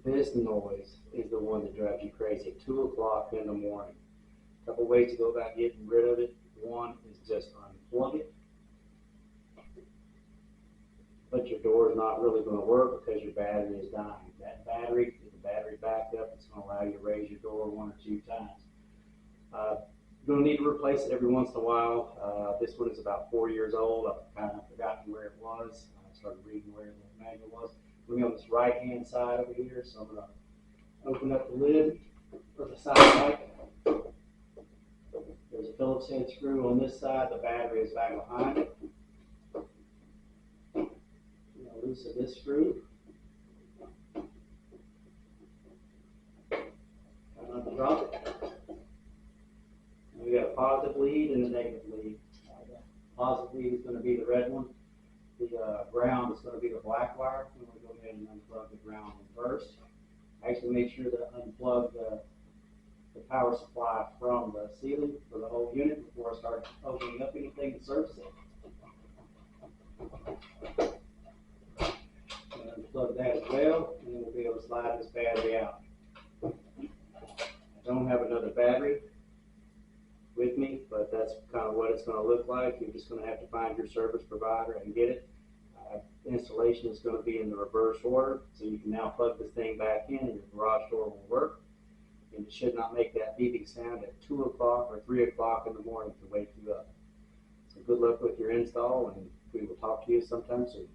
This noise is the one that drives you crazy at 2 o'clock in the morning. A couple ways to go about getting rid of it. One is just unplug it. But your door is not really going to work because your battery is dying. That battery, if the battery backup, it's going to allow you to raise your door 1 or 2 times. You're going to need to replace it every once in a while. This one is about 4 years old. I've kind of forgotten where it was. I started reading where the manual was. We're on this right-hand side over here, so I'm going to open up the lid for the side light. There's a Phillips head screw on this side. The battery is back behind it. Loosen this screw. Try not to drop it. And we got a positive lead and a negative lead. The positive lead is going to be the red one. The ground is going to be the black wire. I'm going to go ahead and unplug the ground one first. Actually, make sure to unplug the power supply from the ceiling for the whole unit before I start opening up anything to service it. Unplug that as well, and then we'll be able to slide this battery out. I don't have another battery with me, but that's kind of what it's going to look like. You're just going to have to find your service provider and get it. Installation is going to be in the reverse order, so you can now plug this thing back in and your garage door will work. And it should not make that beeping sound at 2 o'clock or 3 o'clock in the morning to wake you up. So good luck with your install, and we will talk to you sometime soon.